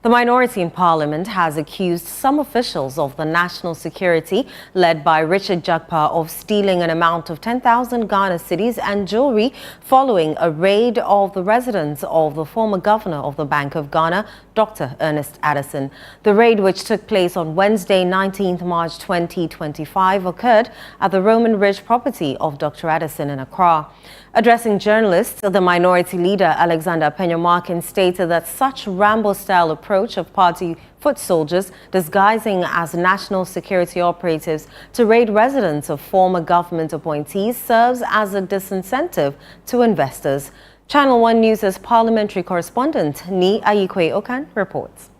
The minority in Parliament has accused some officials of the national security led by Richard Jakpa of stealing an amount of 10,000 Ghana cedis and jewelry following a raid of the residence of the former governor of the Bank of Ghana, Dr. Ernest Addison. The raid, which took place on Wednesday, 19th March 2025, occurred at the Roman Ridge property of Dr. Addison in Accra. Addressing journalists, the minority leader Alexander Penyumarkin stated that such Rambo-style approach of party foot soldiers disguising as national security operatives to raid residents of former government appointees serves as a disincentive to investors. Channel One News' parliamentary correspondent Ni Ayikwe Okan reports.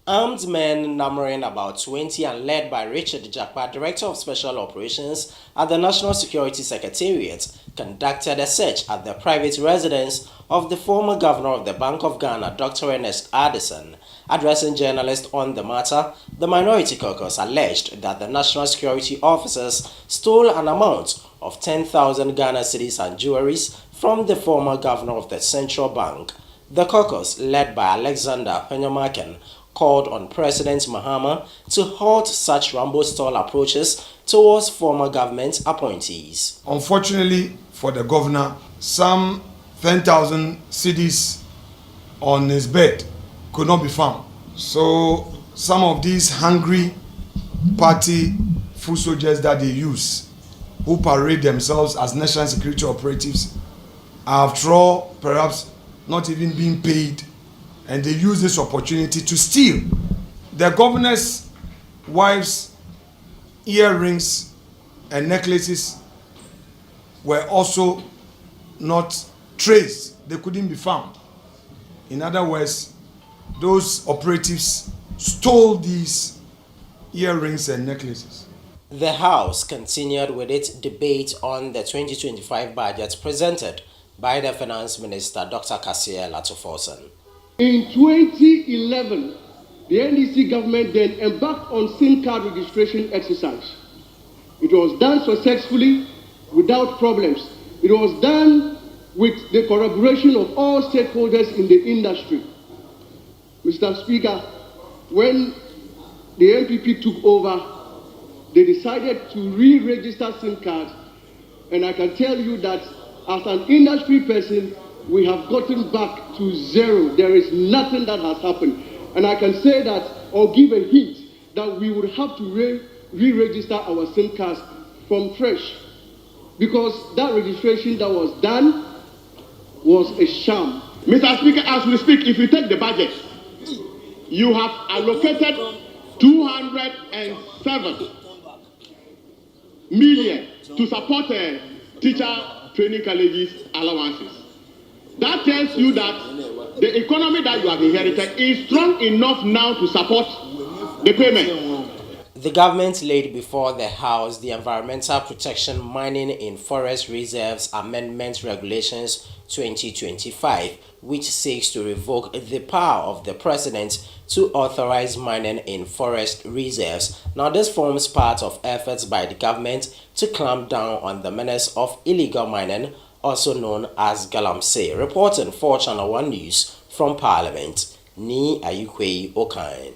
Armed men numbering about 20 and led by Richard Jakpa, Director of Special Operations at the National Security Secretariat, conducted a search at the private residence of the former governor of the Bank of Ghana, Dr. Ernest Addison. Addressing journalists on the matter, the minority caucus alleged that the national security officers stole an amount of 10,000 Ghana cedis and jewelries from the former governor of the central bank. The caucus, led by Alexander Penyumarkin, called on President Mahama to halt such Rambo-style approaches towards former government appointees. Unfortunately for the governor, some 10,000 cedis on his bed could not be found. So some of these hungry party foot soldiers that they use, who parade themselves as national security operatives, after all, perhaps not even being paid, and they use this opportunity to steal. The governor's wife's earrings and necklaces were also not traced. They couldn't be found. In other words, those operatives stole these earrings and necklaces. The House continued with its debate on the 2025 budget presented by the Finance Minister, Dr. Kasia Latofosen. In 2011, the NDC government then embarked on SIM card registration exercise. It was done successfully, without problems. It was done with the collaboration of all stakeholders in the industry. Mr. Speaker, when the NPP took over, they decided to re-register SIM cards, and I can tell you that as an industry person, we have gotten back to zero. There is nothing that has happened. And I can say that, or give a hint, that we would have to re-register our SIM cards from fresh. Because that registration that was done was a sham. Mr. Speaker, as we speak, if you take the budget, you have allocated 207 million to support teacher training colleges allowances. That tells you that the economy that you have inherited is strong enough now to support the payment. The government laid before the House the Environmental Protection Mining in Forest Reserves Amendment Regulations 2025, which seeks to revoke the power of the President to authorize mining in forest reserves. Now, this forms part of efforts by the government to clamp down on the menace of illegal mining, also known as galamsey. Reporting for Channel One News from Parliament, Ni Ayikwe Okan.